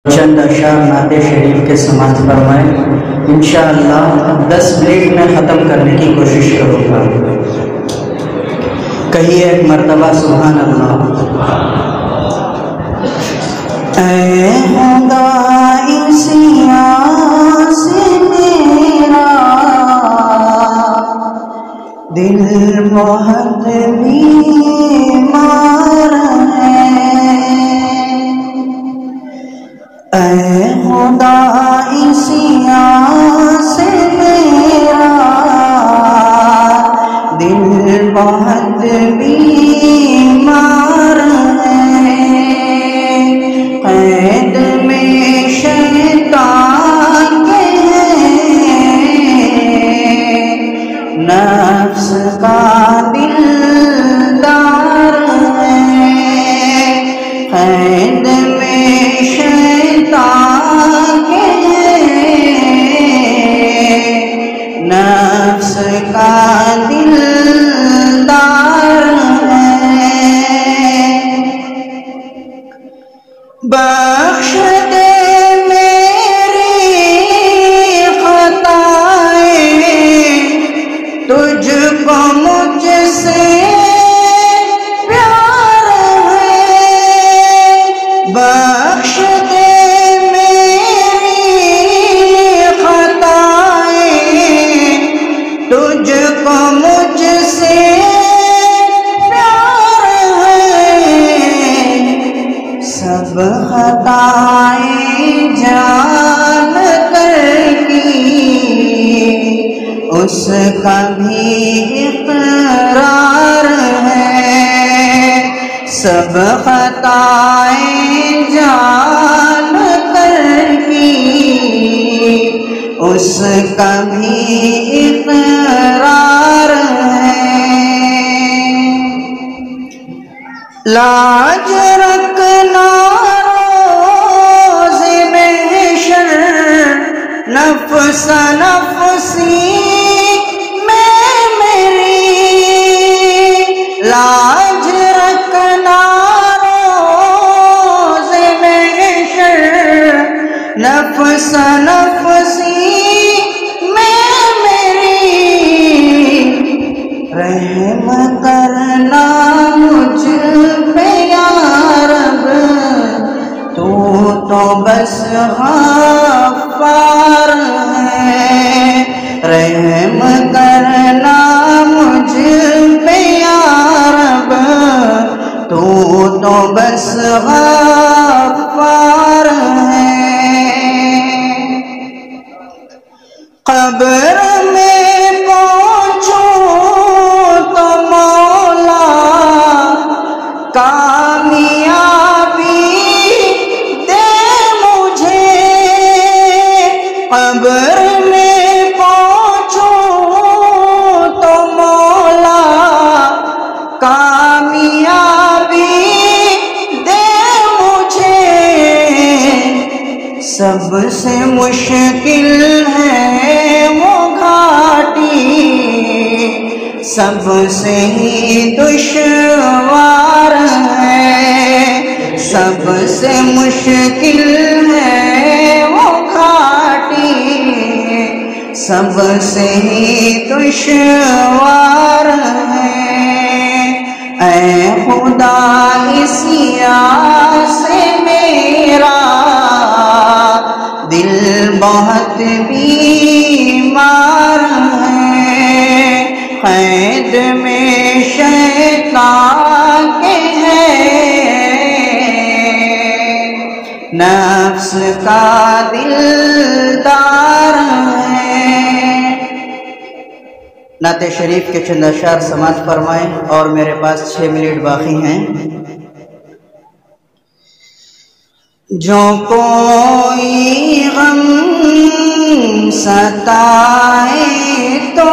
چند اشعار نعت شریف کے سماعت فرمائیں۔ انشاءاللہ 10 منٹ میں ختم کرنے کی کوشش کروں گا۔ کہیے ایک مرتبہ سبحان اللہ۔ اے خدا اسی آس میرا دل بہت بیمار ہے، اے خدا اسی آس میرا دل بہت بیمار ہے، قید میں شیطان کے نفس کا دلدار ہے، قید میں شیطان کے نفس کا دلدار ہے، بخش دے میری خطائیں، تجھ کو مجھ سے پیار ہے، بخش دے میری خطائیں، تجھ کو مجھ سے پیار ہے، سب خطائیں جان کر کی اس کا بھی اقرار ہے، سب خطائیں جان کر کی اس کا بھی اقرار ہے، لاج رکھنا روز محشر، نفس نفسی میں میری، لاج رکھنا روز محشر، نفس نفسی میں میری، رحم کرنا مجھ پہ یا رب، تو بس غفار ہے، رحم کرنا مجھ پہ یا رب، تو بس غفار ہے، قبر میں پہنچوں تو مولا کامیابی دے مجھے، قبر میں پہنچوں تو مولا کامیابی دے مجھے، سب سے مشکل ہے وہ گھاٹی، سب سے ہی دشوار ہے، سب سے مشکل ہے وہ گھاٹی، سب سے ہی دشوار ہے، اے خدا اسی آس میرا دل بہت بیمار ہے، قید میں شیطان کے نفس کا دلدار ہے۔ نعت شریف کے چند اشعار سماعت فرمائیں اور میرے پاس 6 منٹ باقی ہیں۔ جو کوئی غم ستائے تو،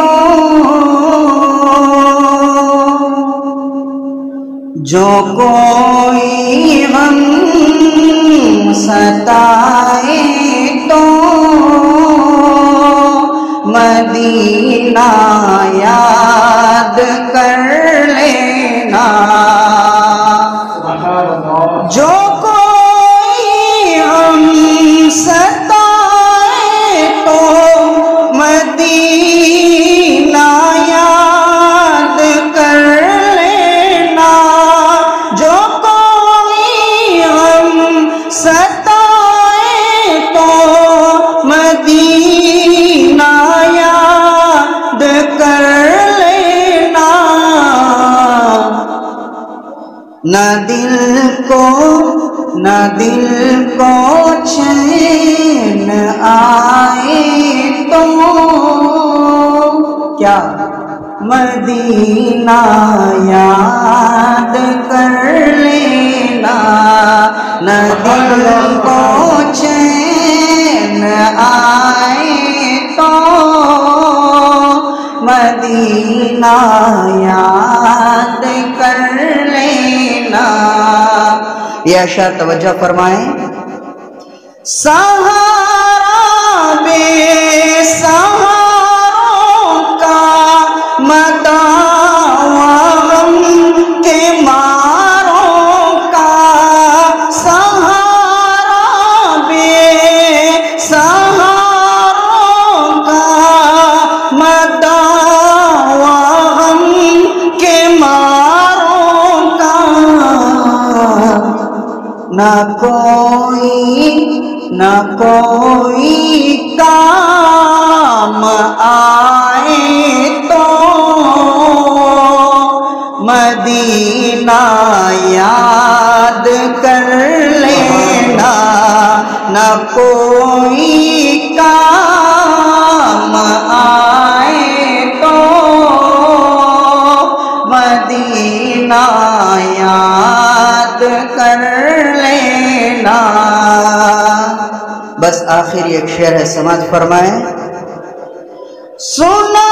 جو کوئی غم ستائے تو، مدینہ یاد کر لینا، جو کوئی غم ستائے تو مدینہ یاد کر لینا، نہ دل کو چین آئے تو کیا مدینہ یاد کر لینا، نہ دل کو چین آئے تو مدینہ یاد کر لینا۔ یہ اشعار توجہ فرمائیں۔ سہارا بے سہاروں کا مداوا غم کے ماروں کا، سہارا بے سہاروں کا مداوا غم کے ماروں کا، نہ کوئی کام آئے تو مدینہ یاد کر لینا، نہ کوئی کام آئے تو مدینہ یاد کر لینا۔ بس آخر ایک شعر ہے، سماعت فرمائیں۔ سنا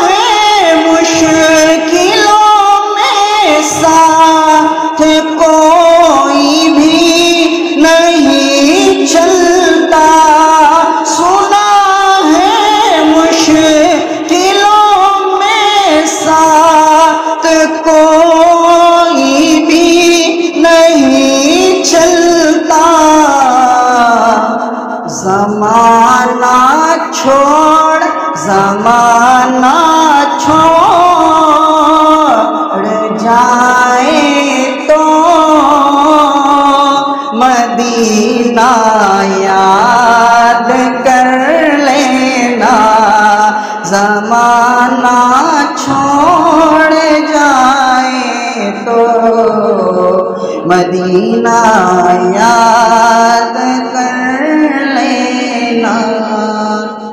ہے مشکلوں میں ساتھ کوئی بھی نہیں چلتا، سنا ہے مشکلوں میں ساتھ کوئی بھی نہیں چلتا، زمانہ چھوڑ جائے تو مدینہ یاد کر لینا، زمانہ چھوڑ جائے تو مدینہ یاد کر لینا۔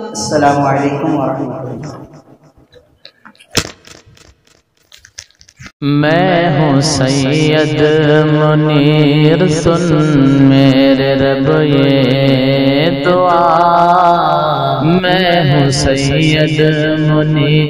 السلام علیکم ورحمۃ اللہ۔ میں ہوں سید منیر، سن میرے رب یہ دعا، میں ہوں سید منیر۔